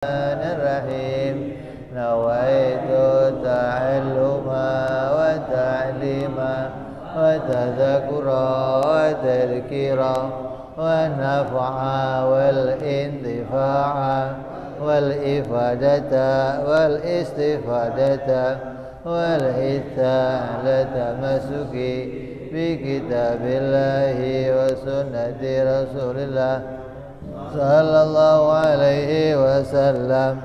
الرحيم نويت التعلم والتعليم والتذكر والتذكير والنفع والانتفاع والإفادة والاستفادة والحث على التمسك بكتاب الله وسنة رسول الله صلى الله عليه وسلم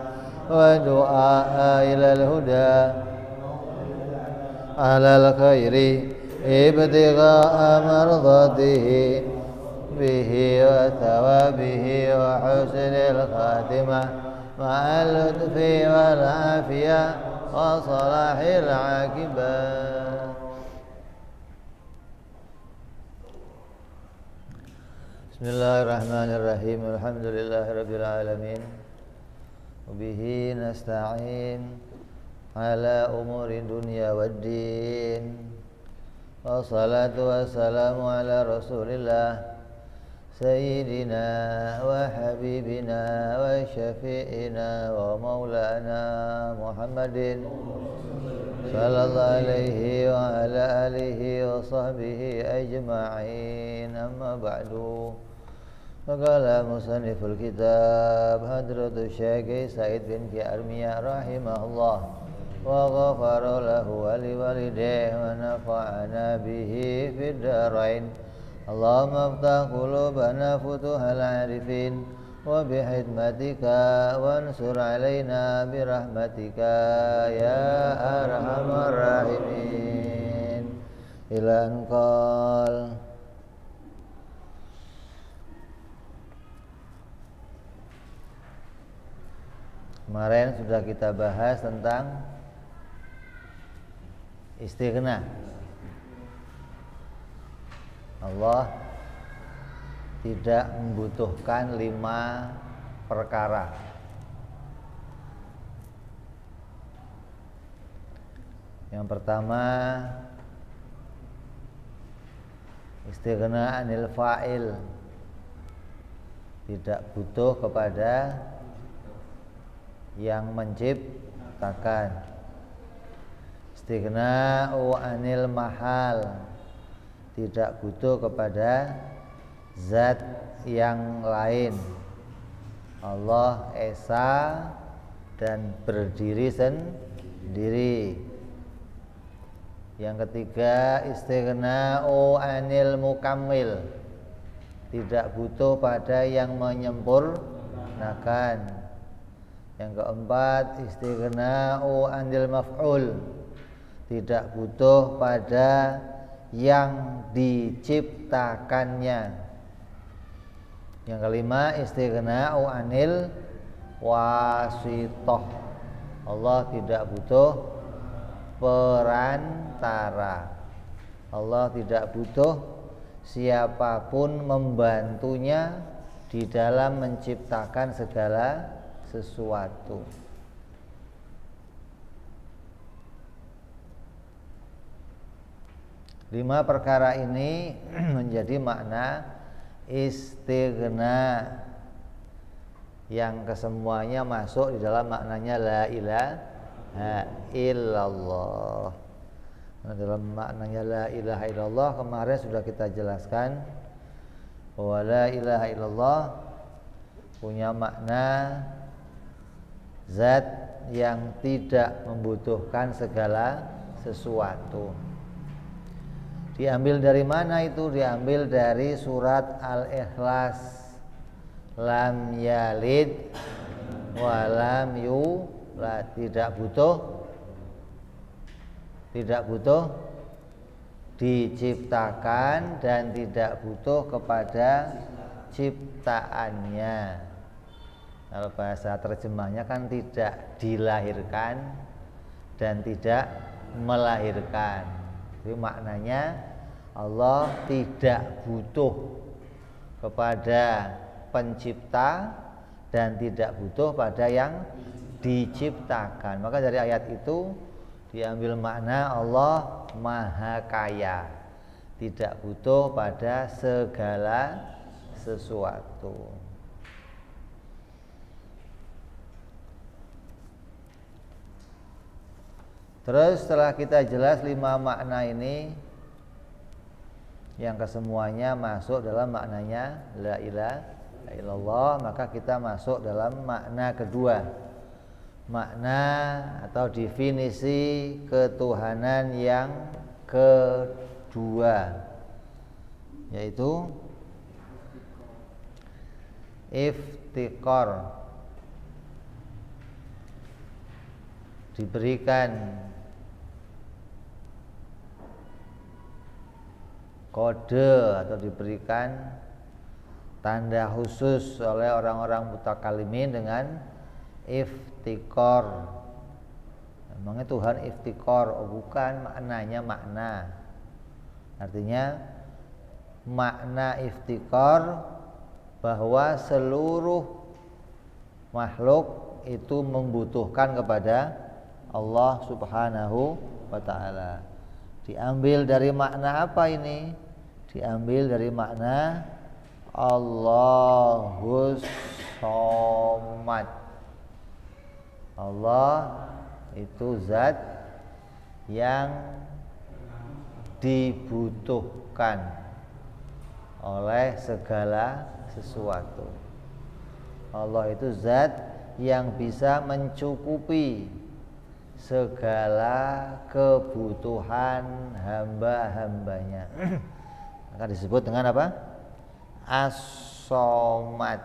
ودعاء إلى الهدى على الخير ابتغاء مرضاته به وثوابه وحسن الخاتمة مع اللطف والعافية وصلاح العاقبة. Bismillahirrahmanirrahim. Alhamdulillahirabbil alamin. Wabihi nasta'in ala umuri dunya waddin. Wassalatu wassalamu ala Rasulillah sayyidina wa habibina wa syafi'ina wa maulana Muhammadin sallallahu alaihi wa ala alihi wa sahbihi ajma'in. Amma ba'du. Faqala musanniful kitab Hadratus Syekh Said bin Ki Armiyah rahimahullah wa ghafara lahu wa liwalidayhi wa nafa'ana bihi fid dharain. Allahumma aftah qulubana futuhal arifin wa bihidmatika wansur alaina birahmatika ya arhamar rahimin. Ila anqal. Kemarin sudah kita bahas tentang istighna. Allah tidak membutuhkan 5 perkara. Yang pertama, istighna anil fa'il, tidak butuh kepada yang menciptakan. Istighna'u anil mahal, tidak butuh kepada zat yang lain. Allah esa dan berdiri sendiri. Yang ketiga, istighna'u anil mukammil, tidak butuh pada yang menyempurnakan. Yang keempat, istighna'u anil maf'ul, tidak butuh pada yang diciptakannya. Yang kelima, istighna'u anil wasithah, Allah tidak butuh perantara. Allah tidak butuh siapapun membantunya di dalam menciptakan segala sesuatu. Lima perkara ini menjadi makna istighna, yang kesemuanya masuk di dalam maknanya la ilaha illallah. Dalam maknanya la ilaha illallah kemarin sudah kita jelaskan bahwa la ilaha illallah punya makna zat yang tidak membutuhkan segala sesuatu. Diambil dari mana itu? Diambil dari surat Al-Ikhlas. Lam yalid wa lam yulad, tidak butuh diciptakan dan tidak butuh kepada ciptaannya. Kalau bahasa terjemahnya kan tidak dilahirkan dan tidak melahirkan. Jadi maknanya Allah tidak butuh kepada pencipta dan tidak butuh pada yang diciptakan. Maka dari ayat itu diambil makna Allah maha kaya, tidak butuh pada segala sesuatu. Terus setelah kita jelas 5 makna ini, yang kesemuanya masuk dalam maknanya la ilaha illallah, maka kita masuk dalam makna kedua, makna atau definisi ketuhanan yang kedua, yaitu iftikar, diberikan kode atau diberikan tanda khusus oleh orang-orang mutakalimin dengan iftikar. Memangnya Tuhan iftikar? Oh bukan, maknanya makna. Artinya makna iftikar bahwa seluruh makhluk itu membutuhkan kepada Allah Subhanahu wa ta'ala. Diambil dari makna apa ini? Diambil dari makna Allahus Somad. Allah itu zat yang dibutuhkan oleh segala sesuatu. Allah itu zat yang bisa mencukupi segala kebutuhan hamba-hambanya. Maka disebut dengan apa? As-Somad.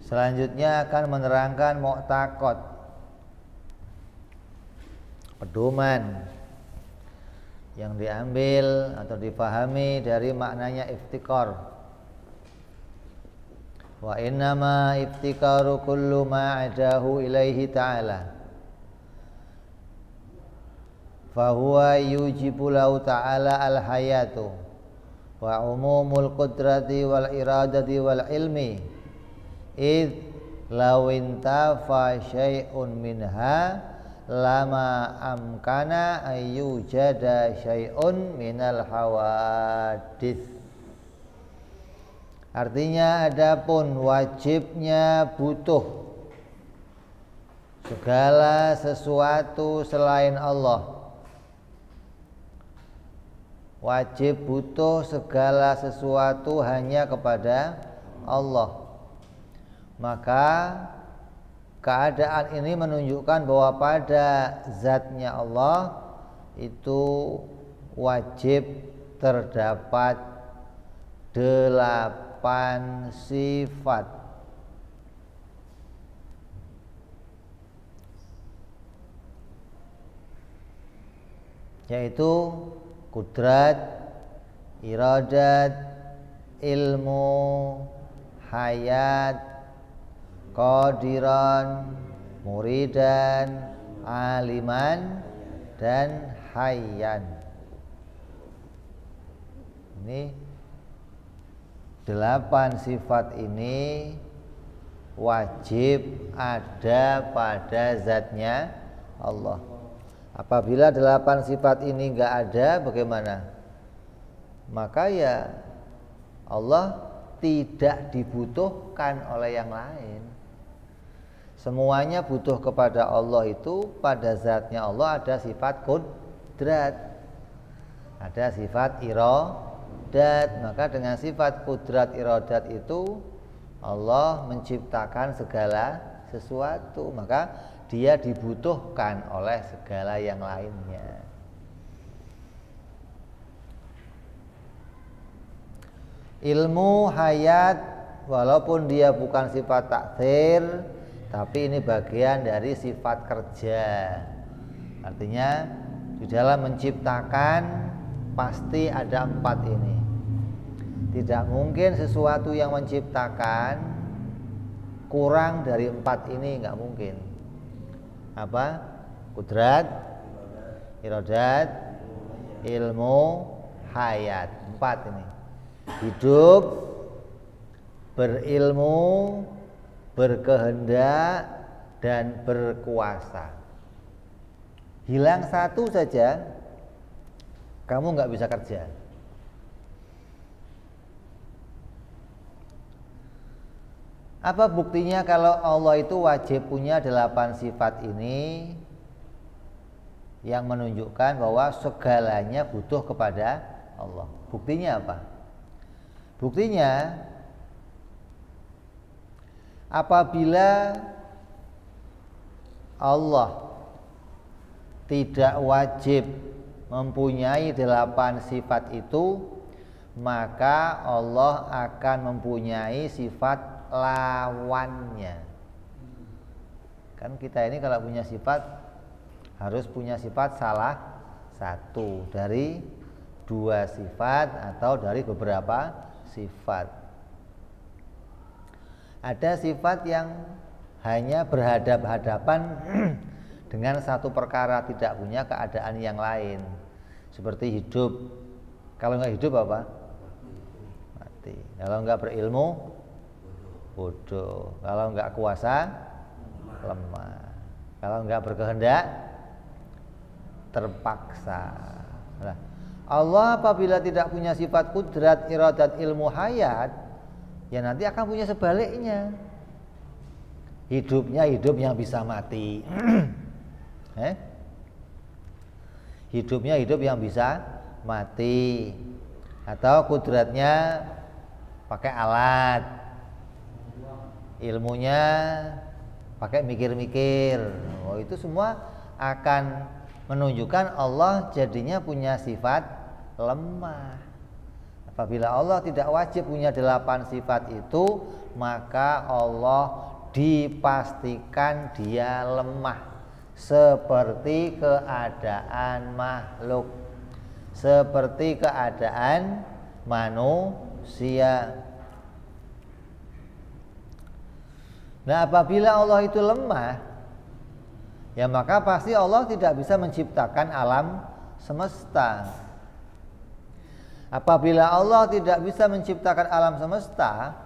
Selanjutnya akan menerangkan mu'taqad, pedoman yang diambil atau dipahami dari maknanya iftikar. Wa innama iftikaru kullu ma adahu ilaihi ta'ala fahuwa yujibu lahu ta'ala al-hayatu wa umumul qudrati wal iradati wal ilmi id law intafa syai'un minha lama amkana ayyujada syai'un minal hawadith. Artinya adapun wajibnya butuh segala sesuatu selain Allah, wajib butuh segala sesuatu hanya kepada Allah, maka keadaan ini menunjukkan bahwa pada zatnya Allah itu wajib terdapat 8 sifat, yaitu kudrat, iradat, ilmu, hayat, qadiran, muridan, aliman, dan hayyan. Ini 8 sifat ini wajib ada pada zatnya Allah. Apabila 8 sifat ini enggak ada, bagaimana? Maka ya Allah tidak dibutuhkan oleh yang lain. Semuanya butuh kepada Allah itu, pada zatnya Allah ada sifat kudrat, ada sifat iradat. Maka dengan sifat kudrat iradat itu Allah menciptakan segala sesuatu, maka dia dibutuhkan oleh segala yang lainnya. Ilmu, hayat, walaupun dia bukan sifat takdir, tapi ini bagian dari sifat kerja. Artinya di dalam menciptakan pasti ada 4 ini. Tidak mungkin sesuatu yang menciptakan kurang dari 4 ini, nggak mungkin. Apa? Kudrat, iradat, ilmu, hayat. 4 ini. Hidup, berilmu, berkehendak, dan berkuasa. Hilang satu saja, kamu nggak bisa kerja. Apa buktinya kalau Allah itu wajib punya 8 sifat ini yang menunjukkan bahwa segalanya butuh kepada Allah? Buktinya apa? Buktinya apabila Allah tidak wajib mempunyai 8 sifat itu, maka Allah akan mempunyai sifat lawannya. Kan kita ini kalau punya sifat harus punya sifat salah satu dari 2 sifat atau dari beberapa sifat. Ada sifat yang hanya berhadap-hadapan dengan satu perkara, tidak punya keadaan yang lain. Seperti hidup. Kalau nggak hidup apa? Mati. Kalau nggak berilmu, bodoh. Kalau nggak kuasa, lemah. Kalau nggak berkehendak, terpaksa. Nah, Allah apabila tidak punya sifat kudrat, iradat, ilmu, hayat, ya nanti akan punya sebaliknya. Hidupnya hidup yang bisa mati. Hidupnya hidup yang bisa mati. Atau kudratnya pakai alat, ilmunya pakai mikir-mikir. Oh, itu semua akan menunjukkan Allah jadinya punya sifat lemah. Apabila Allah tidak wajib punya 8 sifat itu, maka Allah dipastikan dia lemah seperti keadaan makhluk, seperti keadaan manusia. Nah, apabila Allah itu lemah, ya maka pasti Allah tidak bisa menciptakan alam semesta. Apabila Allah tidak bisa menciptakan alam semesta,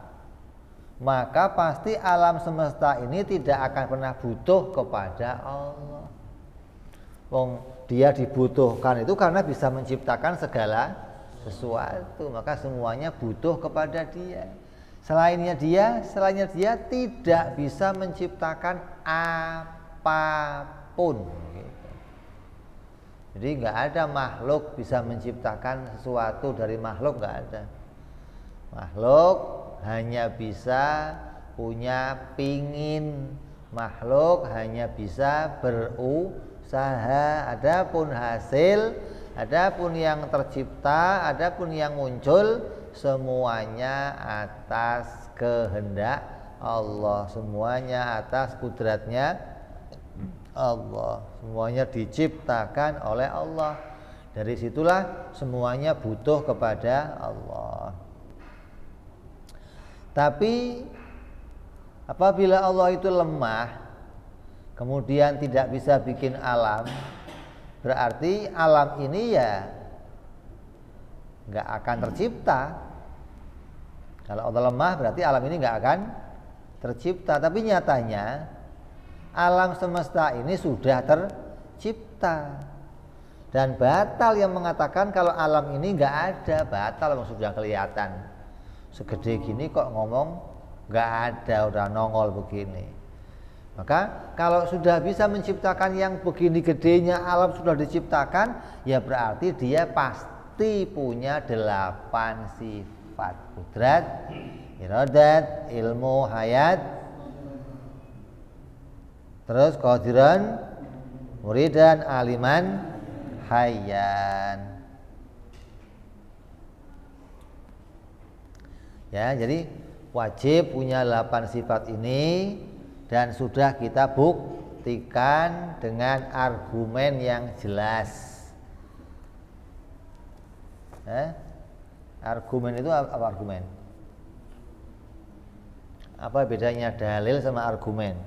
maka pasti alam semesta ini tidak akan pernah butuh kepada Allah. Wong dia dibutuhkan itu karena bisa menciptakan segala sesuatu, maka semuanya butuh kepada dia. Selainnya dia tidak bisa menciptakan apapun. Jadi nggak ada makhluk bisa menciptakan sesuatu dari makhluk, nggak ada. Makhluk hanya bisa punya pingin, makhluk hanya bisa berusaha. Adapun hasil, adapun yang tercipta, adapun yang muncul, semuanya atas kehendak Allah, semuanya atas kudratnya Allah, semuanya diciptakan oleh Allah. Dari situlah semuanya butuh kepada Allah. Tapi apabila Allah itu lemah, kemudian tidak bisa bikin alam, berarti alam ini ya nggak akan tercipta. Kalau Allah lemah berarti alam ini nggak akan tercipta. Tapi nyatanya alam semesta ini sudah tercipta. Dan batal yang mengatakan kalau alam ini nggak ada, batal yang sudah kelihatan. Segede gini kok ngomong nggak ada, udah nongol begini. Maka kalau sudah bisa menciptakan yang begini gedenya, alam sudah diciptakan, ya berarti dia pasti punya 8 sifat: kudrat, iradat, ilmu, hayat, terus qadiran, muridan, aliman, hayyan. Ya, jadi wajib punya 8 sifat ini, dan sudah kita buktikan dengan argumen yang jelas. Argumen itu apa argumen? Apa bedanya dalil sama argumen?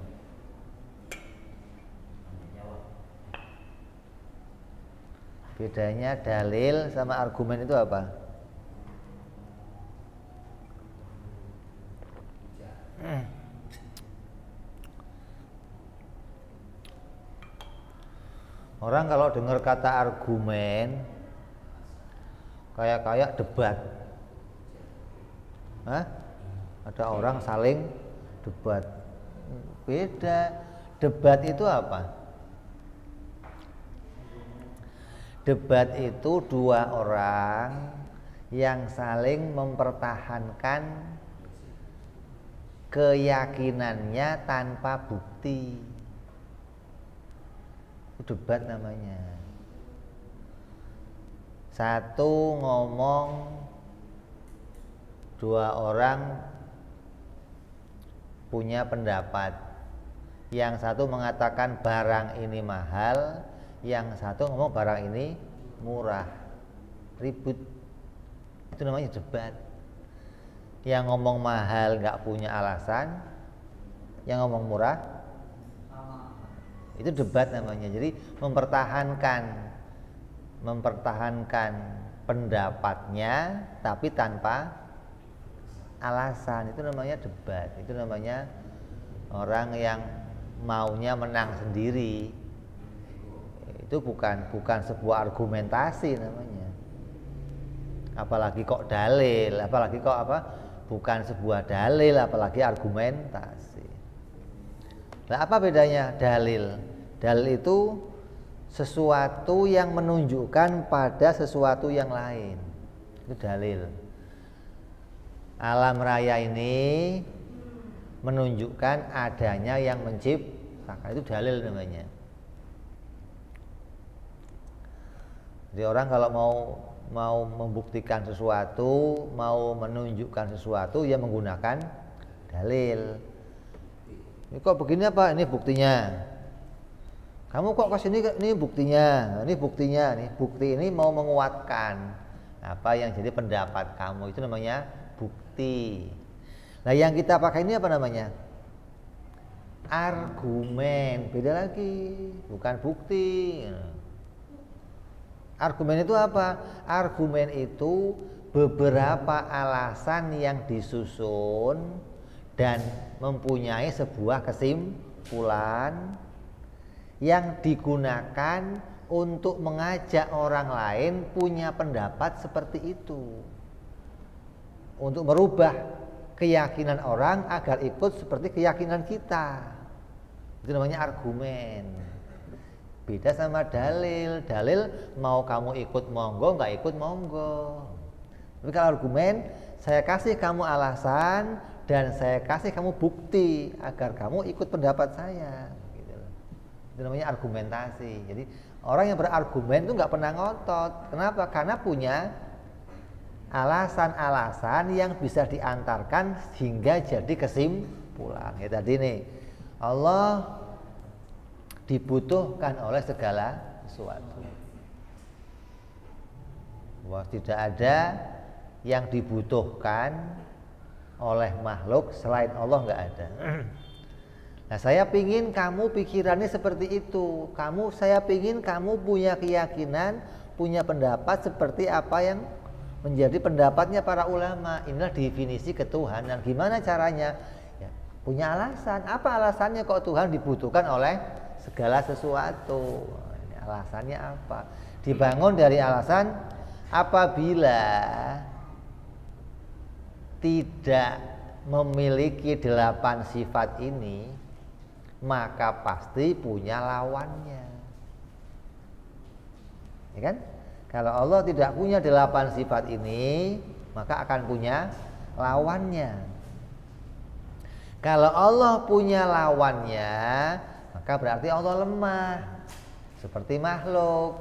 Bedanya dalil sama argumen itu apa? Orang kalau dengar kata argumen kayak debat. Hah? Ada orang saling debat. Beda. Debat itu apa? Debat itu dua orang yang saling mempertahankan keyakinannya tanpa bukti. Itu debat namanya. Satu ngomong, dua orang punya pendapat. Yang satu mengatakan barang ini mahal, yang satu ngomong barang ini murah. Ribut. Itu namanya debat. Yang ngomong mahal nggak punya alasan, yang ngomong murah itu debat namanya. Jadi mempertahankan pendapatnya tapi tanpa alasan, itu namanya debat. Itu namanya orang yang maunya menang sendiri. Itu bukan sebuah argumentasi namanya. Apalagi kok dalil, apalagi kok apa? Bukan sebuah dalil, apalagi argumentasi. Nah, apa bedanya dalil? Dalil itu sesuatu yang menunjukkan pada sesuatu yang lain. Itu dalil. Alam raya ini menunjukkan adanya yang menciptakan. Itu dalil namanya. Jadi orang kalau mau membuktikan sesuatu, mau menunjukkan sesuatu, ya menggunakan dalil. Ini kok begini apa? Ini buktinya. Kamu kok kesini? Ini buktinya. Ini buktinya. Nih bukti ini mau menguatkan apa yang jadi pendapat kamu. Itu namanya bukti. Nah, yang kita pakai ini apa namanya? Argumen. Beda lagi. Bukan bukti. Argumen itu apa? Argumen itu beberapa alasan yang disusun dan mempunyai sebuah kesimpulan yang digunakan untuk mengajak orang lain punya pendapat seperti itu, untuk merubah keyakinan orang agar ikut seperti keyakinan kita. Itu namanya argumen. Beda sama dalil. Dalil mau kamu ikut monggo, nggak ikut monggo. Tapi kalau argumen, saya kasih kamu alasan dan saya kasih kamu bukti agar kamu ikut pendapat saya. Gitu. Itu namanya argumentasi. Jadi orang yang berargumen itu nggak pernah ngotot. Kenapa? Karena punya alasan-alasan yang bisa diantarkan hingga jadi kesimpulan. Ya tadi nih, Allah dibutuhkan oleh segala sesuatu. Wah, tidak ada yang dibutuhkan oleh makhluk selain Allah, nggak ada. Nah, saya pingin kamu pikirannya seperti itu. Saya pingin kamu punya keyakinan, punya pendapat seperti apa yang menjadi pendapatnya para ulama. Inilah definisi ketuhanan. Gimana caranya? Ya, punya alasan. Apa alasannya kok Tuhan dibutuhkan oleh segala sesuatu? Ini alasannya apa? Dibangun dari alasan apabila tidak memiliki 8 sifat ini, maka pasti punya lawannya. Ya kan? Kalau Allah tidak punya 8 sifat ini, maka akan punya lawannya. Kalau Allah punya lawannya, maka berarti Allah lemah, seperti makhluk.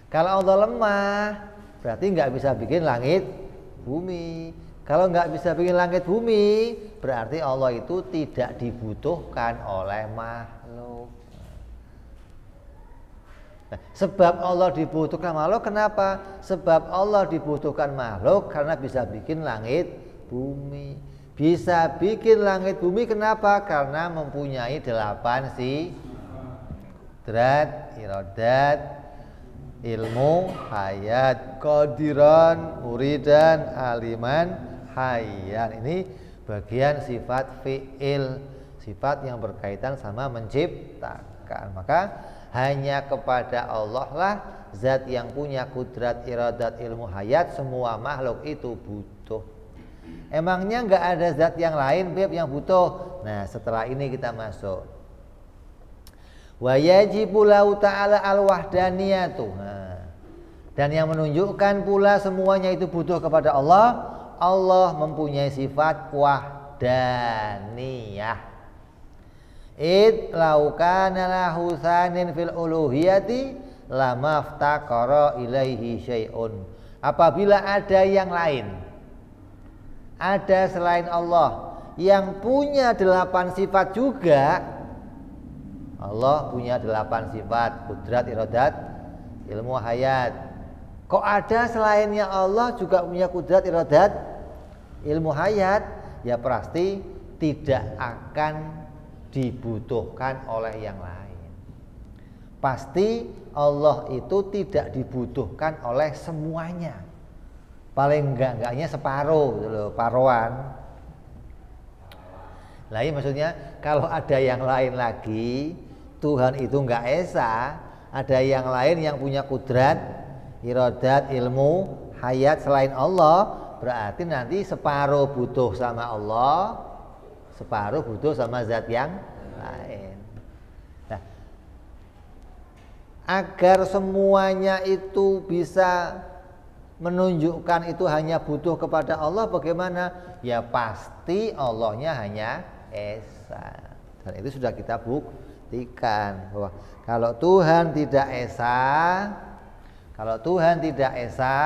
Kalau Allah lemah, berarti nggak bisa bikin langit bumi. Kalau nggak bisa bikin langit bumi, berarti Allah itu tidak dibutuhkan oleh makhluk. Nah, sebab Allah dibutuhkan makhluk, kenapa? Sebab Allah dibutuhkan makhluk karena bisa bikin langit bumi. Bisa bikin langit bumi, kenapa? Karena mempunyai 8 sifat, iradat, ilmu, hayat, qadiran, muridan, aliman, hayyan. Ini bagian sifat fi'il, sifat yang berkaitan sama menciptakan. Maka hanya kepada Allah lah zat yang punya kudrat, iradat, ilmu, hayat. Semua makhluk itu butuh. Emangnya nggak ada zat yang lain Beb yang butuh? Nah, setelah ini kita masuk. Wa yajibu lahu ta'ala al-wahdaniyatu. Dan yang menunjukkan pula semuanya itu butuh kepada Allah. Allah mempunyai sifat wahdaniyah. Id lau kana lahu tsanin fil uluhiyati lamaftaqara ilaihi syai'un. Apabila ada yang lain, ada selain Allah yang punya 8 sifat juga. Allah punya 8 sifat, kudrat, iradat, ilmu, hayat. Kok ada selainnya Allah juga punya kudrat, iradat, ilmu, hayat? Ya pasti tidak akan dibutuhkan oleh yang lain. Pasti Allah itu tidak dibutuhkan oleh semuanya. Paling enggaknya separuh gitu loh, paruan. Lah ini maksudnya kalau ada yang lain lagi, Tuhan itu enggak esa, ada yang lain yang punya kudrat, iradat, ilmu, hayat selain Allah, berarti nanti separuh butuh sama Allah, separuh butuh sama zat yang lain. Nah, agar semuanya itu bisa menunjukkan itu hanya butuh kepada Allah, bagaimana? Ya pasti Allahnya hanya esa. Dan itu sudah kita buktikan bahwa kalau Tuhan tidak esa,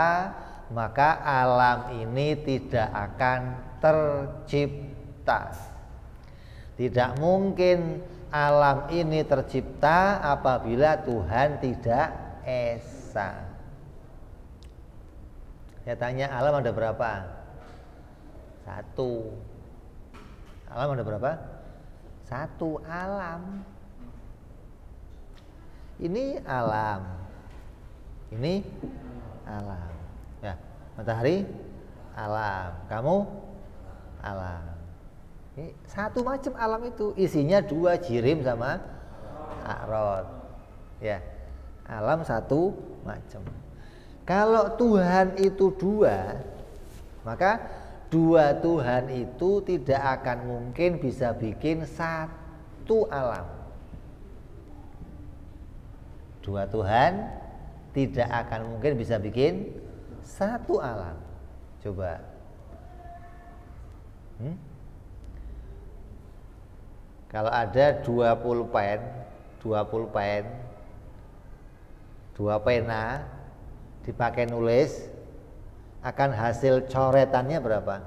maka alam ini tidak akan tercipta. Tidak mungkin alam ini tercipta apabila Tuhan tidak esa. Saya tanya, alam ada berapa? 1. Alam ada berapa? 1 alam. Ini alam. Ini alam. Ya, matahari alam. Kamu alam. Ini 1 macam alam itu. Isinya 2, jirim sama a'rad. Ya. Alam 1 macam. Kalau Tuhan itu 2, maka 2 Tuhan itu tidak akan mungkin bisa bikin 1 alam. 2 Tuhan tidak akan mungkin bisa bikin 1 alam. Coba. Kalau ada 20 pena dipakai nulis, akan hasil coretannya berapa?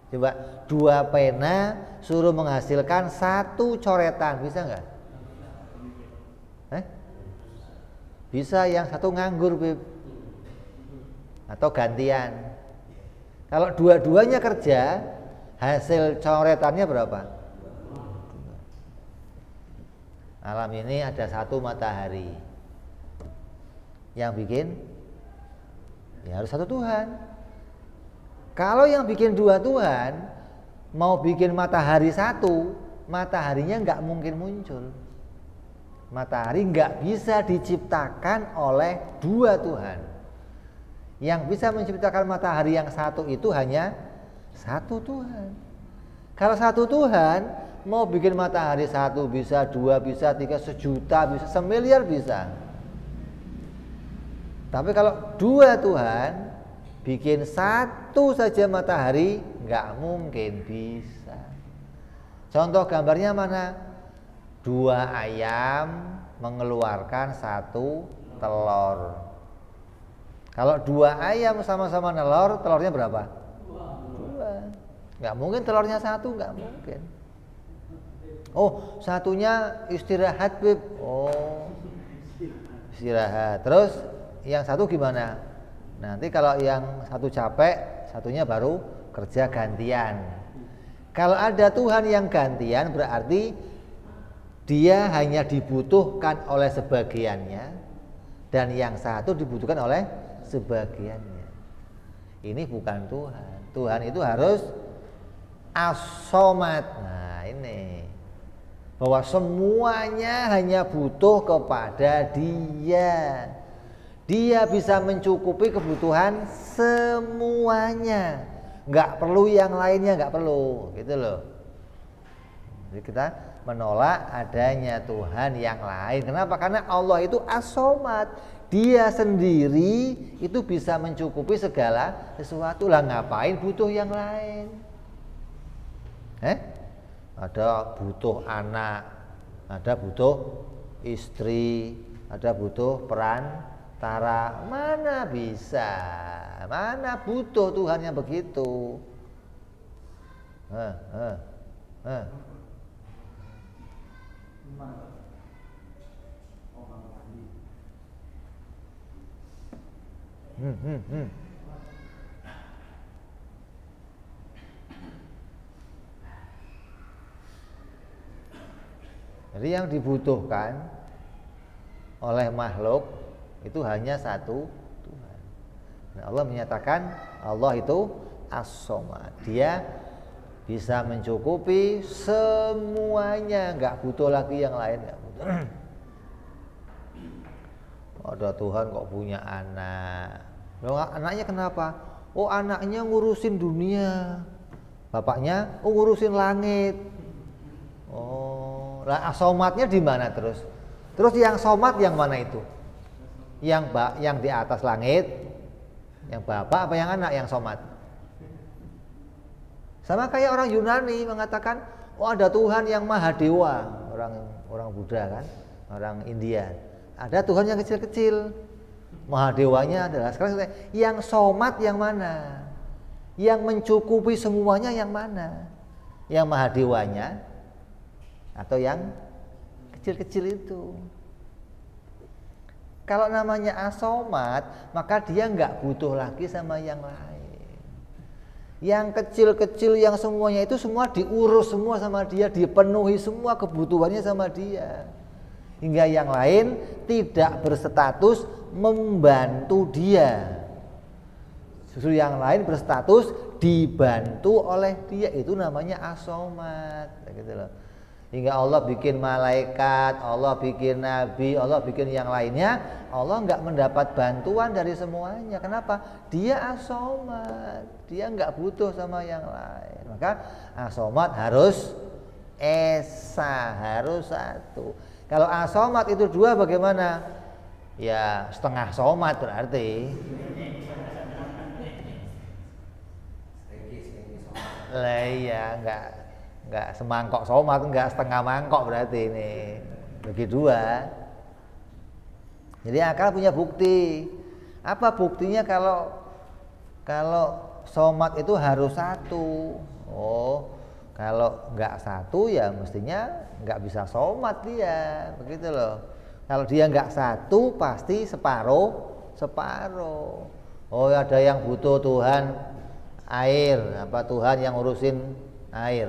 Coba 2 pena suruh menghasilkan 1 coretan, bisa nggak? Bisa, yang 1 nganggur, Beb. Atau gantian. Kalau dua-duanya kerja, hasil coretannya berapa? Alam ini ada 1 matahari. Yang bikin ya harus 1 Tuhan. Kalau yang bikin 2 Tuhan mau bikin matahari 1, mataharinya nggak mungkin muncul. Matahari nggak bisa diciptakan oleh 2 Tuhan. Yang bisa menciptakan matahari yang 1 itu hanya 1 Tuhan. Kalau 1 Tuhan mau bikin matahari 1 bisa, 2 bisa, 3, 1.000.000 bisa, 1.000.000.000 bisa. Tapi kalau 2 Tuhan bikin 1 saja matahari, nggak mungkin bisa. Contoh gambarnya mana? 2 ayam mengeluarkan 1 telur. Kalau 2 ayam sama-sama nelor, telurnya berapa? 2. Nggak mungkin telurnya 1, nggak mungkin. Oh, satunya istirahat, Beb. Oh, istirahat. Terus yang 1 gimana? Nanti kalau yang 1 capek, satunya baru kerja gantian. Kalau ada Tuhan yang gantian, berarti dia hanya dibutuhkan oleh sebagiannya, dan yang 1 dibutuhkan oleh sebagiannya. Ini bukan Tuhan. Tuhan itu harus as-somad. Nah, ini bahwa semuanya hanya butuh kepada Dia. Dia bisa mencukupi kebutuhan semuanya, nggak perlu yang lainnya, nggak perlu, gitu loh. Jadi kita menolak adanya Tuhan yang lain. Kenapa? Karena Allah itu as-somad. Dia sendiri itu bisa mencukupi segala sesuatu. Lah ngapain butuh yang lain? Ada butuh anak, ada butuh istri, ada butuh perantara. Mana bisa? Mana butuh Tuhan yang begitu? Jadi yang dibutuhkan oleh makhluk itu hanya satu Tuhan. Nah, Allah menyatakan Allah itu as-somad. Dia bisa mencukupi semuanya, nggak butuh lagi yang lain, nggak butuh. Ada Tuhan kok punya anak. Loh, anaknya kenapa? Oh, anaknya ngurusin dunia. Bapaknya ngurusin langit. Oh, lah as-somadnya di mana terus? Terus yang somad yang mana itu? Yang di atas langit, yang bapak apa yang anak yang somad? Sama kayak orang Yunani mengatakan, oh ada Tuhan yang maha dewa, orang Buddha kan, orang India. Ada Tuhan yang kecil-kecil, maha dewanya adalah. Sekarang yang somad yang mana? Yang mencukupi semuanya yang mana? Yang maha dewanya atau yang kecil-kecil itu? Kalau namanya as-somad, maka dia nggak butuh lagi sama yang lain. Yang kecil-kecil yang semuanya itu semua diurus semua sama dia, dipenuhi semua kebutuhannya sama dia. Hingga yang lain tidak berstatus membantu dia. Justru yang lain berstatus dibantu oleh dia, itu namanya as-somad, gitu loh. Hingga Allah bikin malaikat, Allah bikin nabi, Allah bikin yang lainnya, Allah nggak mendapat bantuan dari semuanya. Kenapa? Dia as-somad, dia nggak butuh sama yang lain. Maka as-somad harus esa, harus satu. Kalau as-somad itu dua bagaimana? Ya setengah somad berarti. Lah iya, enggak semangkok somad, enggak setengah mangkok berarti ini. Bagi dua. Jadi akal punya bukti. Apa buktinya kalau somad itu harus satu? Oh, kalau enggak satu ya mestinya enggak bisa somad dia, begitu loh. Kalau dia enggak satu pasti separuh. Oh, ada yang butuh Tuhan air, apa Tuhan yang ngurusin air.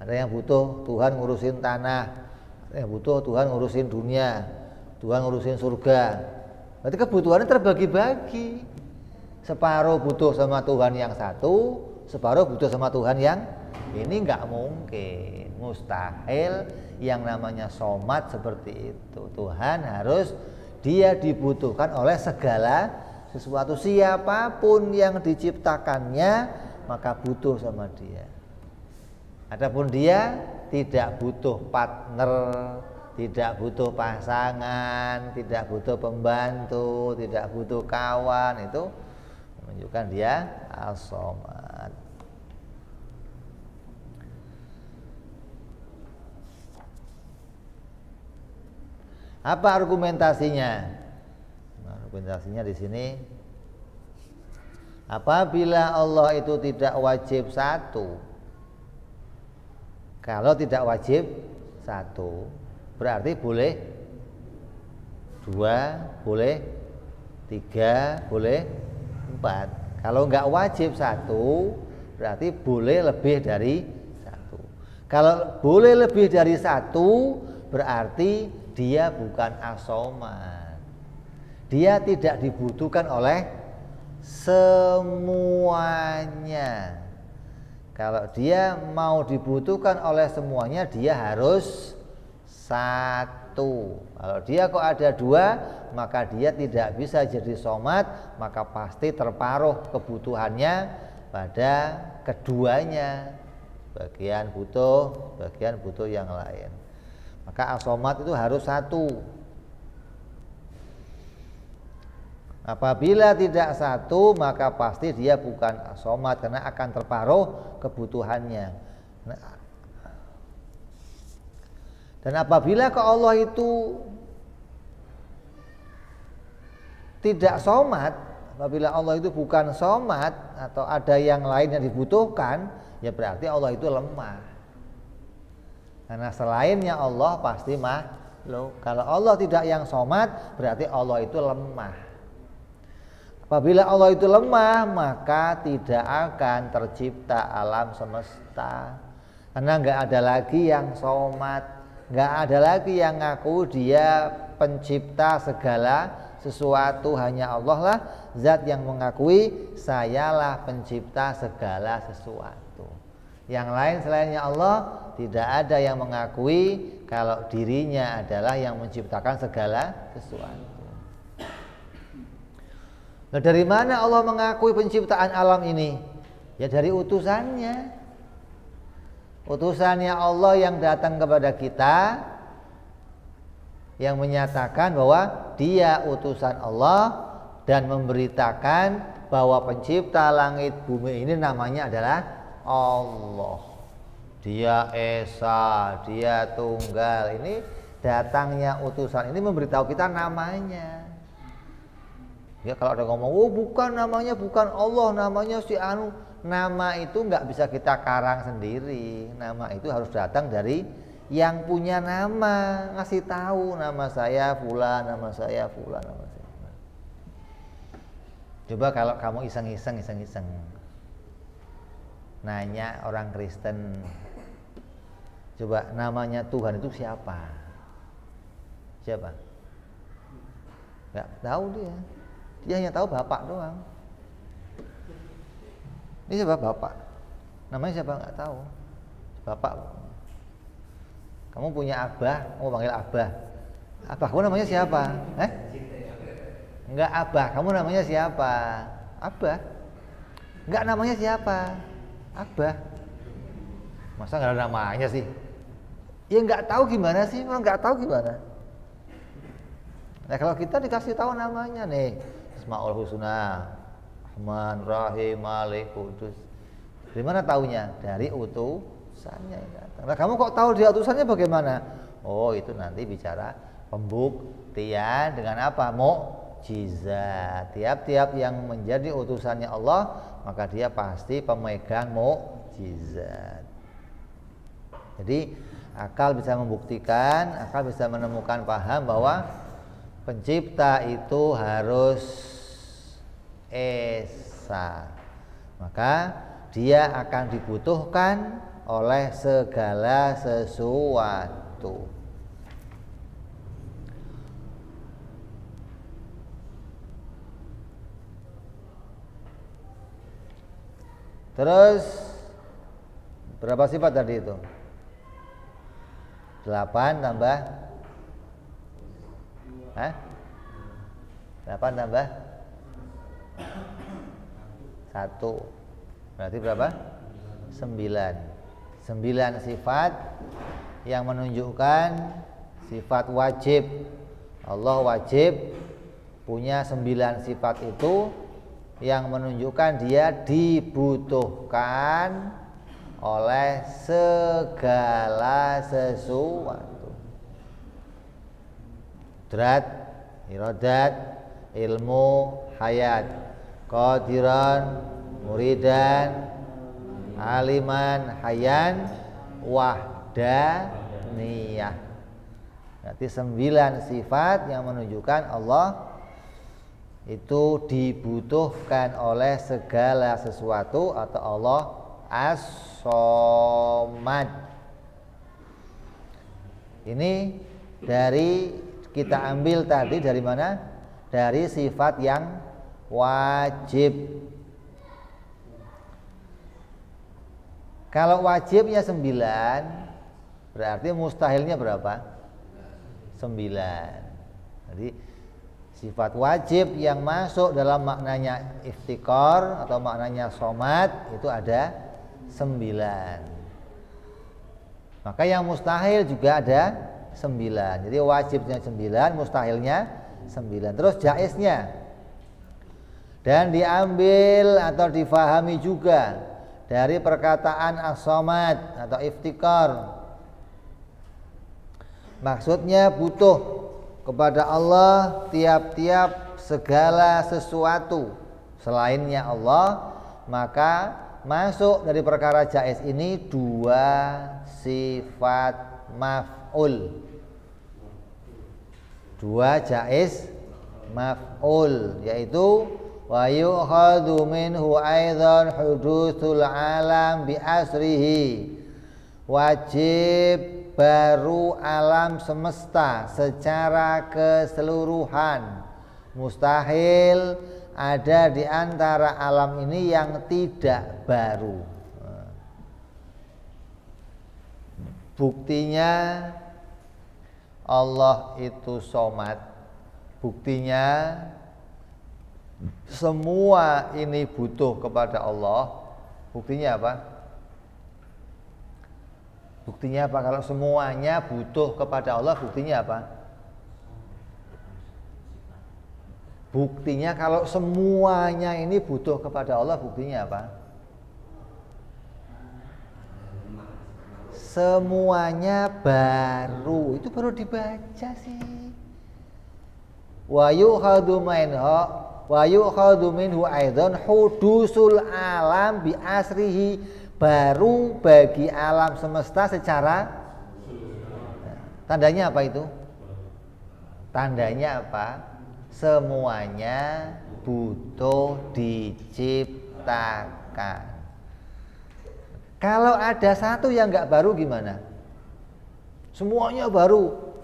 Ada yang butuh Tuhan ngurusin tanah, ada yang butuh Tuhan ngurusin dunia, Tuhan ngurusin surga. Berarti kebutuhannya terbagi-bagi. Separuh butuh sama Tuhan yang satu, separuh butuh sama Tuhan yang ini, nggak mungkin, mustahil. Yang namanya somad seperti itu. Tuhan harus dia dibutuhkan oleh segala sesuatu, siapapun yang diciptakannya maka butuh sama dia. Adapun dia tidak butuh partner, tidak butuh pasangan, tidak butuh pembantu, tidak butuh kawan. Itu menunjukkan dia as-somad. Apa argumentasinya? Argumentasinya di sini, apabila Allah itu tidak wajib satu. Kalau tidak wajib satu, berarti boleh dua, boleh tiga, boleh empat. Kalau nggak wajib satu, berarti boleh lebih dari satu. Kalau boleh lebih dari satu, berarti dia bukan as-somad. Dia tidak dibutuhkan oleh semuanya. Kalau dia mau dibutuhkan oleh semuanya, dia harus satu. Kalau dia kok ada dua, maka dia tidak bisa jadi somad, maka pasti terparuh kebutuhannya pada keduanya. Bagian butuh yang lain. Maka as-somad itu harus satu. Apabila tidak satu, maka pasti dia bukan as-somad karena akan terparuh kebutuhannya. Dan apabila ke Allah itu tidak somad, apabila Allah itu bukan somad atau ada yang lain yang dibutuhkan, ya berarti Allah itu lemah. Karena selainnya Allah pasti makhluk. Kalau Allah tidak yang somad, berarti Allah itu lemah. Apabila Allah itu lemah, maka tidak akan tercipta alam semesta. Karena nggak ada lagi yang somad, nggak ada lagi yang ngaku dia pencipta segala sesuatu. Hanya Allah lah zat yang mengakui sayalah pencipta segala sesuatu. Yang lain selainnya Allah tidak ada yang mengakui kalau dirinya adalah yang menciptakan segala sesuatu. Nah, dari mana Allah mengakui penciptaan alam ini? Ya dari utusannya. Utusannya Allah yang datang kepada kita, yang menyatakan bahwa dia utusan Allah dan memberitakan bahwa pencipta langit bumi ini namanya adalah Allah. Dia Esa, dia Tunggal. Ini datangnya utusan ini memberitahu kita namanya. Ya kalau ada ngomong, oh bukan namanya bukan Allah, namanya si anu. Nama itu nggak bisa kita karang sendiri. Nama itu harus datang dari yang punya nama, ngasih tahu nama saya fulan, nama saya fulan, nama saya fulan. Coba kalau kamu iseng-iseng nanya orang Kristen, coba namanya Tuhan itu siapa? Siapa? Nggak tahu dia. Dia hanya tahu Bapak doang. Ini siapa Bapak? Namanya siapa nggak tahu. Bapak. Kamu punya abah, mau panggil abah. Abah kamu namanya siapa? Enggak abah, kamu namanya siapa? Abah. Enggak namanya siapa? Abah. Masa nggak ada namanya sih? Ya nggak tahu gimana sih? Orang nggak tahu gimana? Nah kalau kita dikasih tahu namanya nih, Asmaul Husna, Rahman, Rahim, Malik, Kudus. Dari mana taunya? Dari utusannya yang datang. Nah kamu kok tahu dia utusannya bagaimana? Oh itu nanti bicara pembuktian dengan apa? Mukjizat. Tiap-tiap yang menjadi utusannya Allah, maka dia pasti pemegang mukjizat. Jadi akal bisa membuktikan, akal bisa menemukan paham bahwa pencipta itu harus Esa. Maka dia akan dibutuhkan oleh segala sesuatu. Terus berapa sifat tadi itu? 8 tambah 8 tambah 1 berarti berapa? 9 sifat yang menunjukkan sifat wajib. Allah wajib punya 9 sifat itu yang menunjukkan dia dibutuhkan oleh segala sesuatu. Drat, iradat, ilmu, hayat, qadiran, muridan, aliman, hayan, wahdaniyah. Berarti 9 sifat yang menunjukkan Allah itu dibutuhkan oleh segala sesuatu atau Allah As-Somad. Ini dari kita ambil tadi dari mana? Dari sifat yang wajib. Kalau wajibnya 9, berarti mustahilnya berapa? 9. Jadi sifat wajib yang masuk dalam maknanya iftikar atau maknanya somad itu ada 9. Maka yang mustahil juga ada 9. Jadi wajibnya 9, mustahilnya 9. Terus jaiznya, dan diambil atau difahami juga dari perkataan as-somad atau iftikar. Maksudnya butuh kepada Allah tiap-tiap segala sesuatu selainnya Allah, maka masuk dari perkara jaiz ini 2 sifat maf'ul. 2 jaiz maf'ul, yaitu wa yu'khadhu minhu aidan hudutsul alam bi asrihi. Wajib baru alam semesta secara keseluruhan. Mustahil ada di antara alam ini yang tidak baru. Buktinya Allah itu somad. Buktinya semua ini butuh kepada Allah. Buktinya apa? Buktinya apa? Kalau semuanya butuh kepada Allah, buktinya apa? Buktinya kalau semuanya ini butuh kepada Allah, buktinya apa? Semuanya baru. Itu baru dibaca sih. Wa yu'khadhu minhu aidan hudusul alam bi asrihi. Baru bagi alam semesta secara, tandanya apa itu? Tandanya apa? Semuanya butuh diciptakan. Kalau ada satu yang nggak baru gimana? Semuanya baru.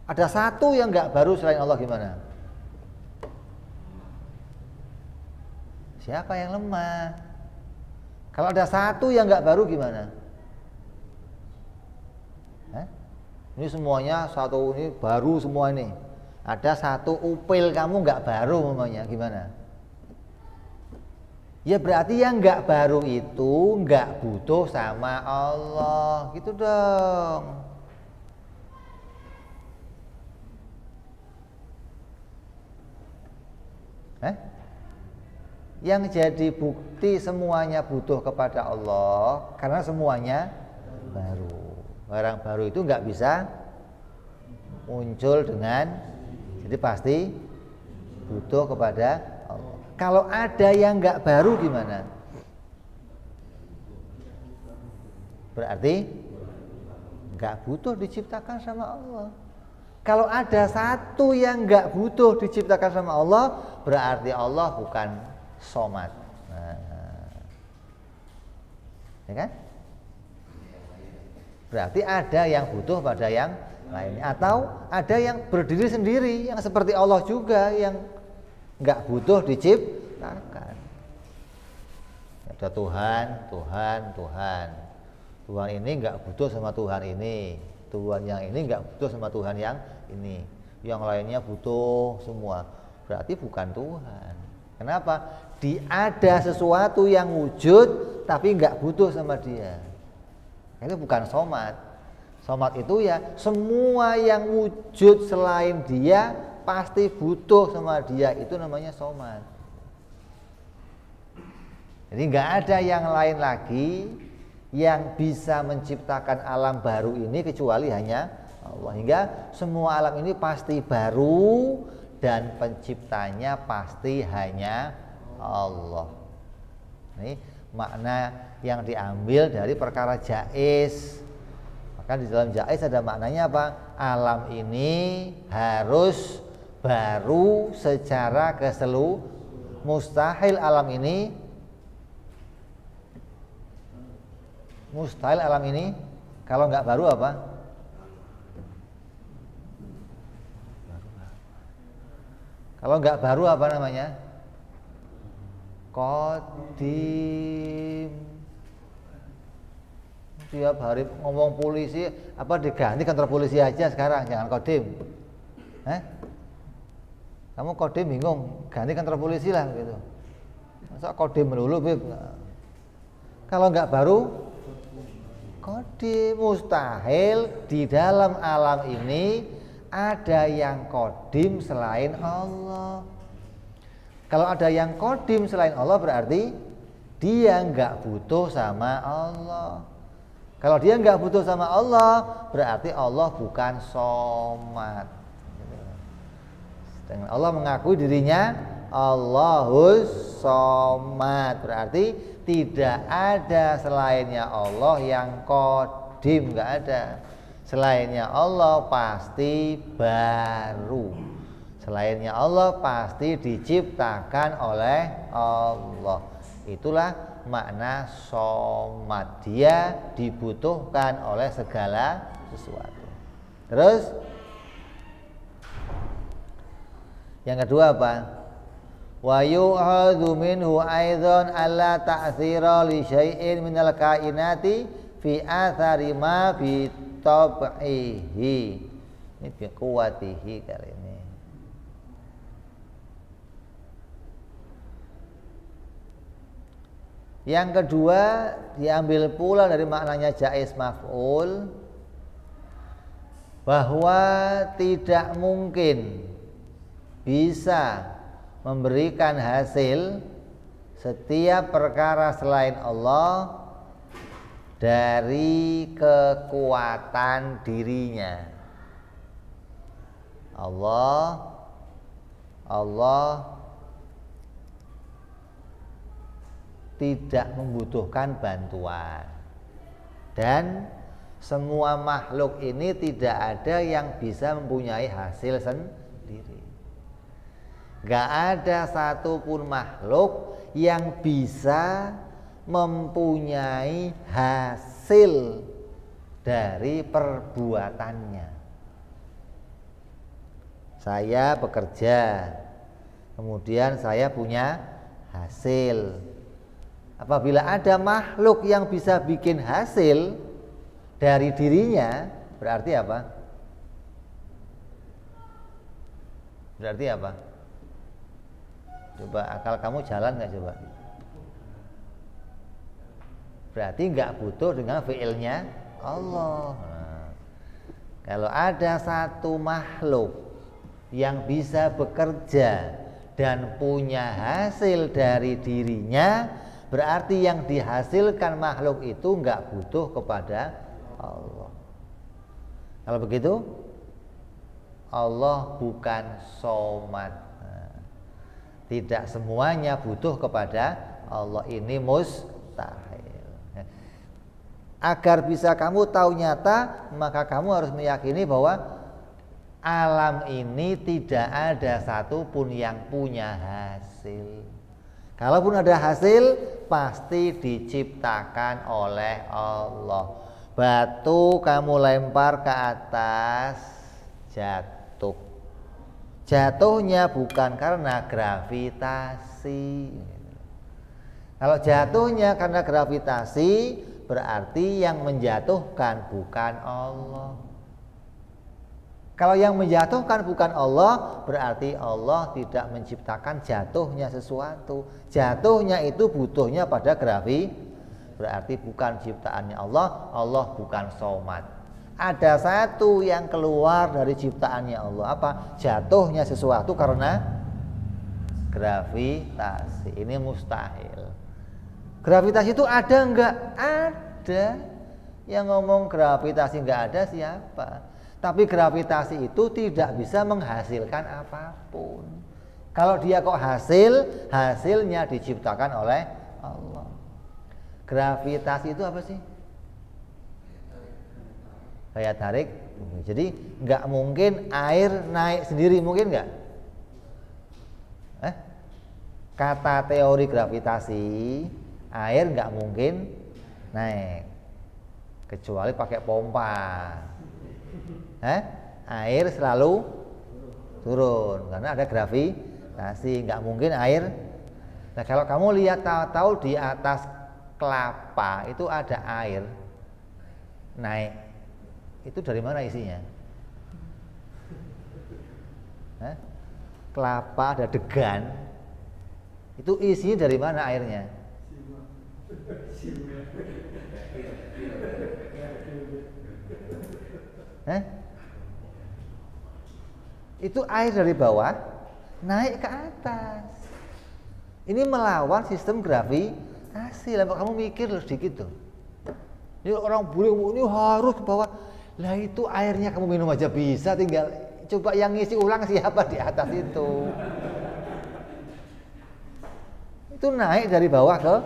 Ada satu yang nggak baru selain Allah gimana? Siapa yang lemah? Kalau ada satu yang nggak baru gimana? Ini semuanya satu, ini baru semua ini. Ada satu upil kamu nggak baru namanya, gimana? Ya berarti yang nggak baru itu nggak butuh sama Allah, gitu dong. Yang jadi bukti semuanya butuh kepada Allah karena semuanya baru. Barang baru itu nggak bisa muncul dengan, jadi pasti butuh kepada Allah. Kalau ada yang nggak baru gimana? Berarti nggak butuh diciptakan sama Allah. Kalau ada satu yang nggak butuh diciptakan sama Allah, berarti Allah bukan somad. Ya kan? Berarti ada yang butuh pada yang lainnya, atau ada yang berdiri sendiri yang seperti Allah juga yang nggak butuh diciptakan. Ada Tuhan, Tuhan, Tuhan. Tuhan ini nggak butuh sama Tuhan ini. Tuhan yang ini nggak butuh sama Tuhan yang ini. Yang lainnya butuh semua. Berarti bukan Tuhan. Kenapa? Ada sesuatu yang wujud tapi nggak butuh sama dia. Itu bukan somad. Somad itu ya semua yang wujud selain dia pasti butuh sama dia. Itu namanya somad. Jadi nggak ada yang lain lagi yang bisa menciptakan alam baru ini kecuali hanya Allah. Hingga semua alam ini pasti baru dan penciptanya pasti hanya Allah. Ini makna yang diambil dari perkara jaiz. Maka di dalam jaiz ada maknanya apa? Alam ini harus baru secara keseluruhan. Mustahil alam ini, mustahil alam ini kalau nggak baru apa? Kalau nggak baru apa namanya? Qadim. Tiap hari ngomong polisi, apa diganti kantor polisi aja sekarang, jangan kodim. Kamu kodim bingung, ganti kantor polisi lah gitu. Masa kodim melulu, Beb? Kalau nggak baru kodim, mustahil di dalam alam ini ada yang kodim selain Allah. Kalau ada yang kodim selain Allah berarti dia nggak butuh sama Allah. Kalau dia nggak butuh sama Allah berarti Allah bukan somad. Dan Allah mengakui dirinya Allahus somad, berarti tidak ada selainnya Allah yang kodim, nggak ada. Selainnya Allah pasti baru. Selainnya Allah pasti diciptakan oleh Allah. Itulah makna somad. Dia dibutuhkan oleh segala sesuatu. Terus yang kedua apa? Wa yu'adhu minhu aidan alla ta'thira li syai'in minal kainati fi athari ma bi tab'ihi. Ini bi quwwatihi kali ini. Yang kedua diambil pula dari maknanya jaiz maf'ul, bahwa tidak mungkin bisa memberikan hasil setiap perkara selain Allah dari kekuatan dirinya. Allah tidak membutuhkan bantuan, dan semua makhluk ini tidak ada yang bisa mempunyai hasil sendiri. Gak ada satupun makhluk yang bisa mempunyai hasil dari perbuatannya. Saya bekerja, kemudian saya punya hasil. Apabila ada makhluk yang bisa bikin hasil dari dirinya, berarti apa? Berarti apa? Coba akal kamu jalan nggak coba? Berarti nggak butuh dengan fiilnya Allah. Nah, kalau ada satu makhluk yang bisa bekerja dan punya hasil dari dirinya, berarti yang dihasilkan makhluk itu nggak butuh kepada Allah. Kalau begitu, Allah bukan somad. Tidak semuanya butuh kepada Allah, ini mustahil. Agar bisa kamu tahu nyata, maka kamu harus meyakini bahwa alam ini tidak ada satupun yang punya hasil. Kalaupun ada hasil, pasti diciptakan oleh Allah. Batu kamu lempar ke atas, jatuh. Jatuhnya bukan karena gravitasi. Kalau jatuhnya karena gravitasi, berarti yang menjatuhkan bukan Allah. Kalau yang menjatuhkan bukan Allah, berarti Allah tidak menciptakan jatuhnya sesuatu. Jatuhnya itu butuhnya pada gravitasi, berarti bukan ciptaannya Allah. Allah bukan somad. Ada satu yang keluar dari ciptaannya Allah, apa? Jatuhnya sesuatu karena gravitasi. Ini mustahil. Gravitasi itu ada enggak? Ada. Yang ngomong gravitasi enggak ada siapa? Tapi gravitasi itu tidak bisa menghasilkan apapun. Kalau dia kok hasilnya diciptakan oleh Allah. Gravitasi itu apa sih? Daya tarik. Jadi nggak mungkin air naik sendiri, mungkin nggak? Kata teori gravitasi, air nggak mungkin naik kecuali pakai pompa. Air selalu turun karena ada gravitasi, nggak mungkin air. Nah, kalau kamu lihat tahu di atas kelapa itu ada air, naik. Itu dari mana isinya? Hah? Kelapa ada degan. Itu isinya dari mana airnya? Hah? Itu air dari bawah naik ke atas. Ini melawan sistem gravitasi. Lah kamu mikir loh sedikit tuh. Ini orang bule ini harus ke bawah. Lah itu airnya kamu minum aja bisa, tinggal coba yang ngisi ulang siapa di atas itu. Itu naik dari bawah ke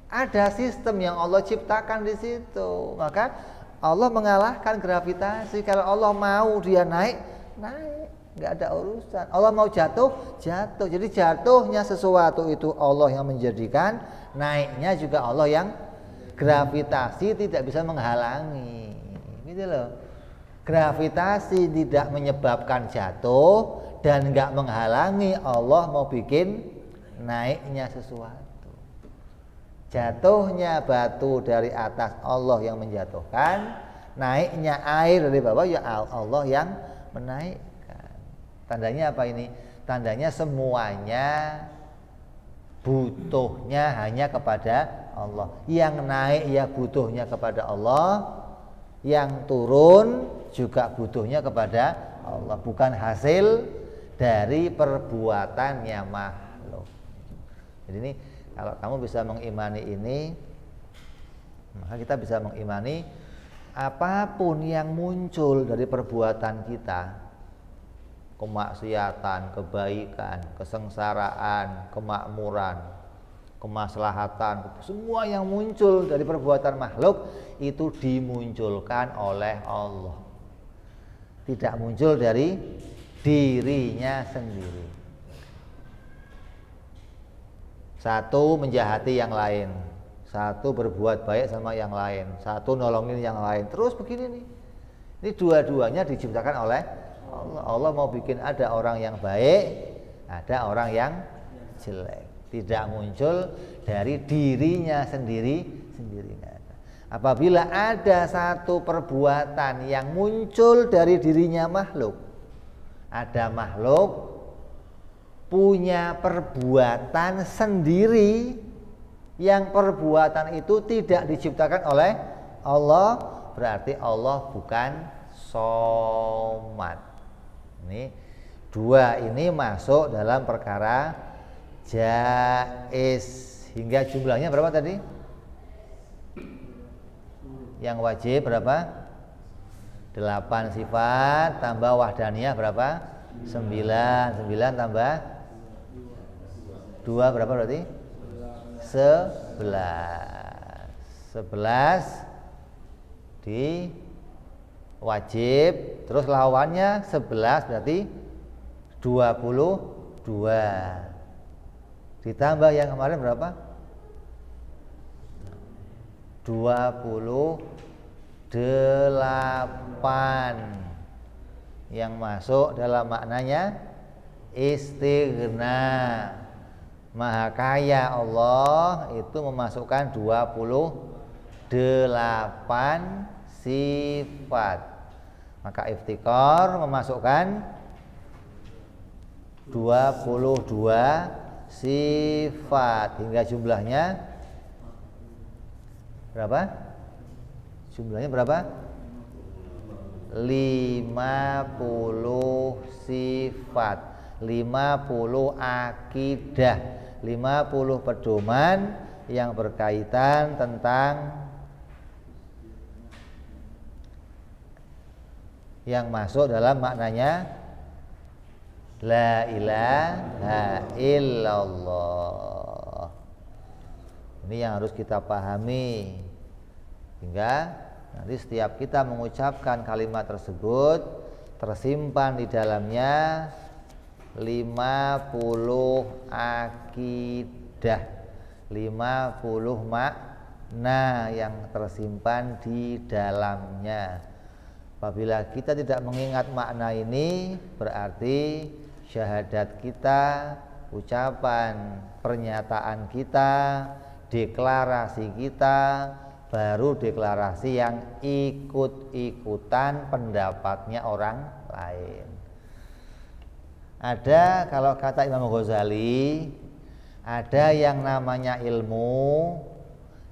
ada sistem yang Allah ciptakan di situ. Maka Allah mengalahkan gravitasi. Kalau Allah mau dia naik, nggak ada urusan. Allah mau jatuh, jatuh. Jadi jatuhnya sesuatu itu Allah yang menjadikan, naiknya juga Allah yang gravitasi tidak bisa menghalangi. Gitu loh. Gravitasi tidak menyebabkan jatuh dan nggak menghalangi Allah mau bikin naiknya sesuatu. Jatuhnya batu dari atas Allah yang menjatuhkan, naiknya air dari bawah ya Allah yang menaikkan. Tandanya apa ini? Tandanya semuanya butuhnya hanya kepada Allah. Yang naik ya butuhnya kepada Allah, yang turun juga butuhnya kepada Allah, bukan hasil dari perbuatannya makhluk. Jadi ini kalau kamu bisa mengimani ini, maka kita bisa mengimani apapun yang muncul dari perbuatan kita, kemaksiatan, kebaikan, kesengsaraan, kemakmuran, kemaslahatan, semua yang muncul dari perbuatan makhluk itu dimunculkan oleh Allah. Tidak muncul dari dirinya sendiri. Satu menjahati yang lain, satu berbuat baik sama yang lain, satu nolongin yang lain. Terus begini nih. Ini dua-duanya diciptakan oleh Allah. Allah mau bikin ada orang yang baik, ada orang yang jelek. Tidak muncul dari dirinya sendiri. Apabila ada satu perbuatan yang muncul dari dirinya makhluk, ada makhluk punya perbuatan sendiri yang perbuatan itu tidak diciptakan oleh Allah, berarti Allah bukan somad. Ini dua ini masuk dalam perkara jaiz. Hingga jumlahnya berapa tadi? Yang wajib berapa? 8 sifat tambah wahdaniyah berapa? 9 tambah 2 berapa berarti? 11 di wajib, terus lawannya 11 berarti 22. Ditambah yang kemarin berapa? 28 yang masuk dalam maknanya istighna. Maha kaya Allah itu memasukkan 28 sifat. Maka iftikar memasukkan 22 sifat. Hingga jumlahnya berapa? Jumlahnya berapa? 50 sifat, 50 akidah, 50 pedoman yang berkaitan tentang yang masuk dalam maknanya la ilaha illallah. Ini yang harus kita pahami, hingga nanti setiap kita mengucapkan kalimat tersebut tersimpan di dalamnya 50 akidah, 50 makna yang tersimpan di dalamnya. Apabila kita tidak mengingat makna ini, berarti syahadat kita, ucapan, pernyataan kita, deklarasi kita, baru deklarasi yang ikut-ikutan pendapatnya orang lain. Ada, kalau kata Imam Ghazali, ada yang namanya ilmu,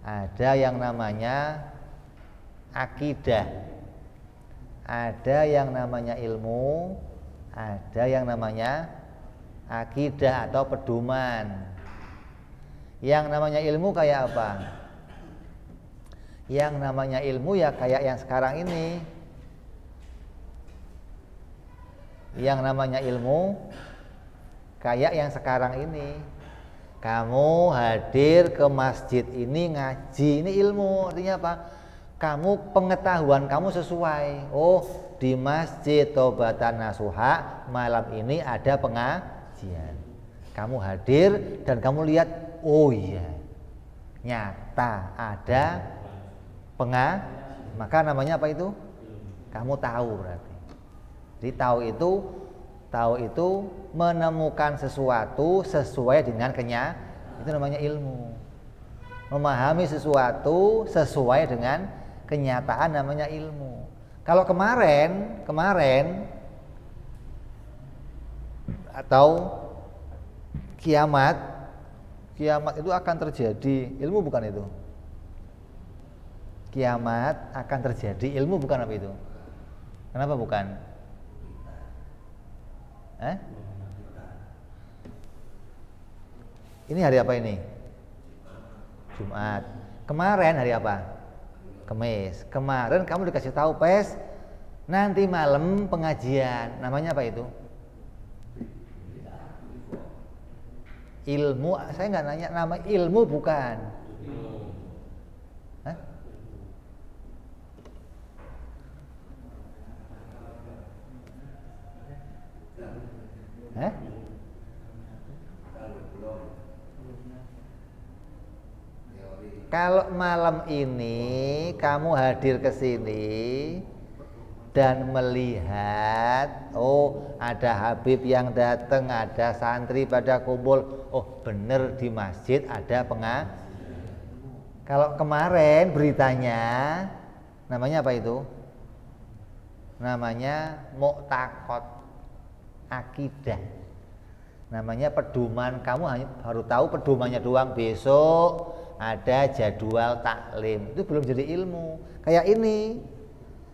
ada yang namanya akidah. Ada yang namanya ilmu, ada yang namanya akidah atau pedoman. Yang namanya ilmu kayak apa? Yang namanya ilmu ya kayak yang sekarang ini. Yang namanya ilmu kayak yang sekarang ini. Kamu hadir ke masjid ini ngaji, ini ilmu. Artinya apa? Kamu pengetahuan kamu sesuai. Oh, di Masjid Taubatan Nasuha malam ini ada pengajian. Kamu hadir dan kamu lihat, oh iya, nyata ada maka namanya apa itu? Kamu tahu berarti. Jadi tahu itu menemukan sesuatu sesuai dengan itu namanya ilmu. Memahami sesuatu sesuai dengan kenyataan namanya ilmu. Kalau kemarin atau kiamat itu akan terjadi, ilmu bukan itu. Kiamat akan terjadi, ilmu bukan apa itu? Kenapa bukan? Ini hari apa ini? Jumat. Kemarin hari apa? Kamis. Kemarin kamu dikasih tahu pes, nanti malam pengajian. Namanya apa itu? Ilmu. Saya nggak nanya nama ilmu bukan. Hah? Hah? Kalau malam ini kamu hadir ke sini dan melihat, oh ada Habib yang datang, ada santri pada kumpul, oh bener di masjid ada pengajian. Kalau kemarin beritanya namanya apa itu? Namanya mu'taqad, akidah. Namanya pedoman, kamu hanya baru tahu pedomannya doang, besok ada jadwal taklim. Itu belum jadi ilmu. Kayak ini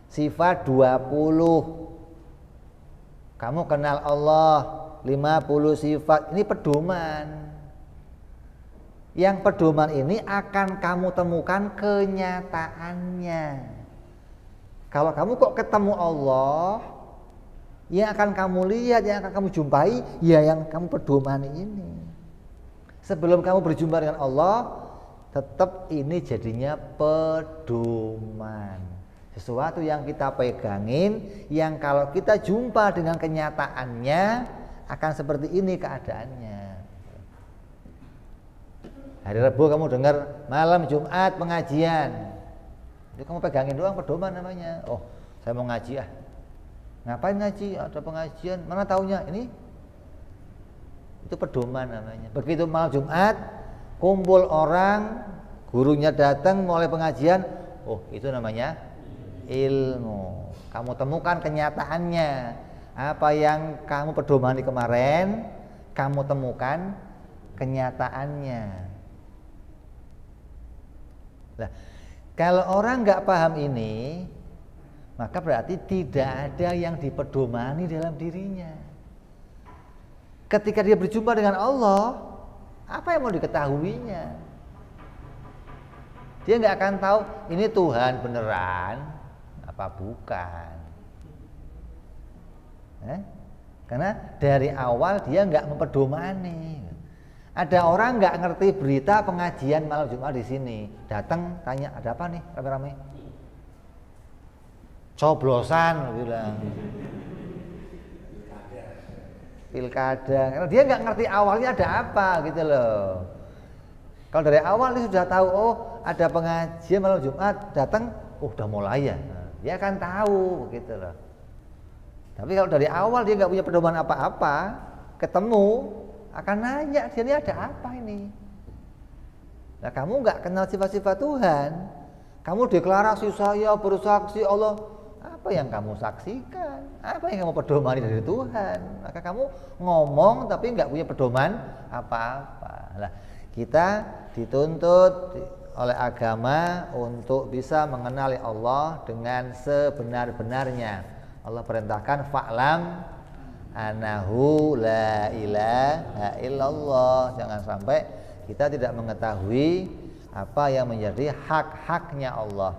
sifat 20. Kamu kenal Allah 50 sifat. Ini pedoman. Yang pedoman ini akan kamu temukan kenyataannya. Kalau kamu kok ketemu Allah, yang akan kamu lihat, yang akan kamu jumpai, ya yang kamu pedoman ini. Sebelum kamu berjumpa dengan Allah, tetap ini jadinya pedoman. Sesuatu yang kita pegangin, yang kalau kita jumpa dengan kenyataannya akan seperti ini keadaannya. Hari Rabu kamu dengar malam Jumat pengajian, itu kamu pegangin doang, pedoman namanya. Oh, saya mau ngaji ah. Ngapain ngaji? Ada pengajian. Mana taunya? Ini itu pedoman namanya. Begitu malam Jumat kumpul orang, gurunya datang mulai pengajian, oh itu namanya ilmu. Kamu temukan kenyataannya. Apa yang kamu pedomani kemarin, kamu temukan kenyataannya. Nah, kalau orang nggak paham ini, maka berarti tidak ada yang dipedomani dalam dirinya. Ketika dia berjumpa dengan Allah, apa yang mau diketahuinya? Dia nggak akan tahu ini Tuhan beneran apa bukan. Karena dari awal dia nggak mempedomani. Ada orang nggak ngerti berita pengajian malam Jumat di sini, datang tanya ada apa nih rame-rame? Coblosan bilang. Pilkada. Karena dia nggak ngerti awalnya ada apa gitu loh. Kalau dari awal dia sudah tahu, oh ada pengajian malam Jumat, datang, oh udah mulai ya. Dia akan tahu gitu loh. Tapi kalau dari awal dia nggak punya pedoman apa-apa, ketemu akan nanya dia ini ada apa ini. Nah kamu nggak kenal sifat-sifat Tuhan, Kamu deklarasi saya bersaksi Allah, apa yang kamu saksikan? Apa yang kamu pedomani dari Tuhan? Maka kamu ngomong tapi nggak punya pedoman apa-apa. Nah, kita dituntut oleh agama untuk bisa mengenali Allah dengan sebenar-benarnya. Allah perintahkan fa'lam anahu la ilaha illallah. Jangan sampai kita tidak mengetahui apa yang menjadi hak-haknya Allah.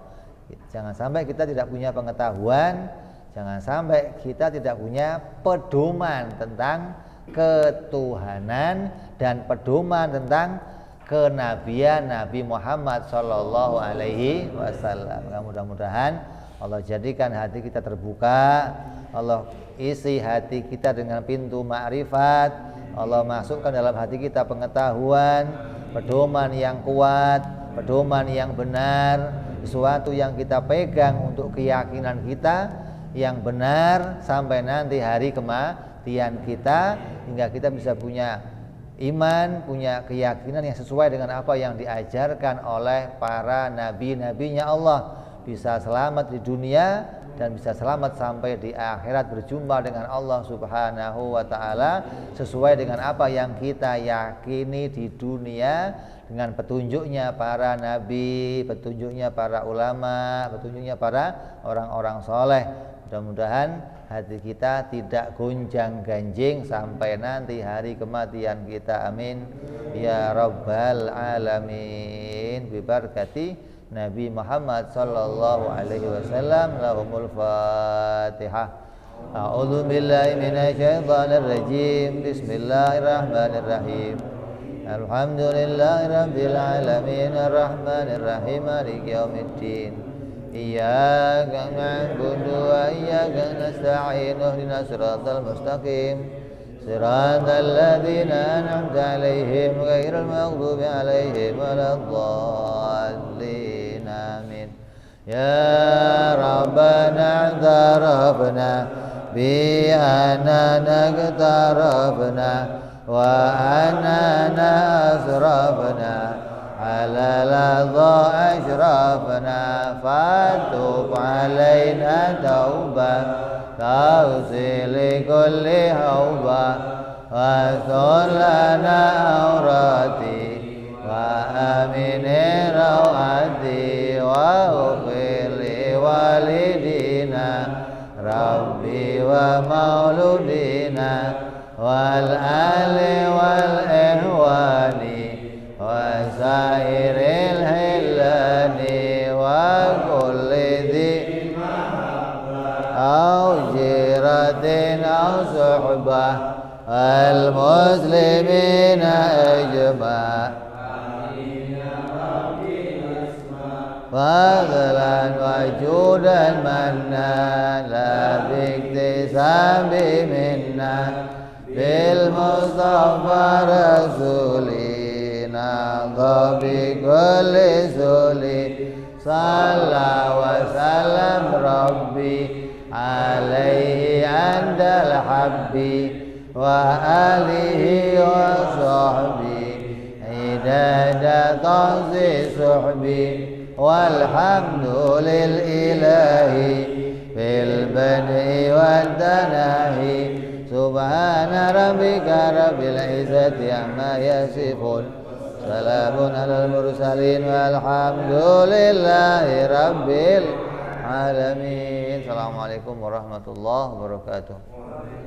Jangan sampai kita tidak punya pengetahuan, jangan sampai kita tidak punya pedoman tentang ketuhanan dan pedoman tentang kenabian Nabi Muhammad Sallallahu Alaihi Wasallam. Mudah-mudahan Allah jadikan hati kita terbuka, Allah isi hati kita dengan pintu ma'rifat, Allah masukkan dalam hati kita pengetahuan, pedoman yang kuat, pedoman yang benar, sesuatu yang kita pegang untuk keyakinan kita yang benar sampai nanti hari kematian kita, hingga kita bisa punya iman, punya keyakinan yang sesuai dengan apa yang diajarkan oleh para nabi-nabinya Allah, bisa selamat di dunia dan bisa selamat sampai di akhirat berjumpa dengan Allah Subhanahu wa taala sesuai dengan apa yang kita yakini di dunia, dengan petunjuknya para nabi, petunjuknya para ulama, petunjuknya para orang-orang soleh. Mudah-mudahan hati kita tidak gonjang-ganjing sampai nanti hari kematian kita. Amin ya rabbal alamin. Bi barakati Nabi Muhammad sallallahu alaihi wasallam. Lahumul Fatihah. A'udzu billahi minasyaitonir rajim. Bismillahirrahmanirrahim. Alhamdulillahirabbil alamin arrahmanir rahim maliki yaumiddin. Iyyaka na'budu wa iyyaka nasta'in ihdinas siratal mustaqim siratal ladzina an'amta 'alaihim ghairil maghdubi 'alaihim waladdallin. Amin. Ya Rabbana tarafna bi anana tarafna wa anana asrafna ala ladha ashrafna fatub alaina tauba tausili kulli hauba wa solana aurati wa amini rawati wa ufili walidina rabbi wa mauludina wal ali wal ihwani wa sairil hilani wa kulli dhi au jiratin au suhbah al muslimina ajma' fadlan wa judan manna la biktisabi minna bil mustafa rasulina dhabi kulli suli salla wa salam rabbi alaihi andal habbi wa alihi wa sahbi idada tanzi suhbi walhamdulil ilahi fil bad'i wad danahi subhana rabbika rabbil izzati amma yasifun salamun alal mursalin walhamdulillahi rabbil alamin. Assalamualaikum warahmatullahi wabarakatuh.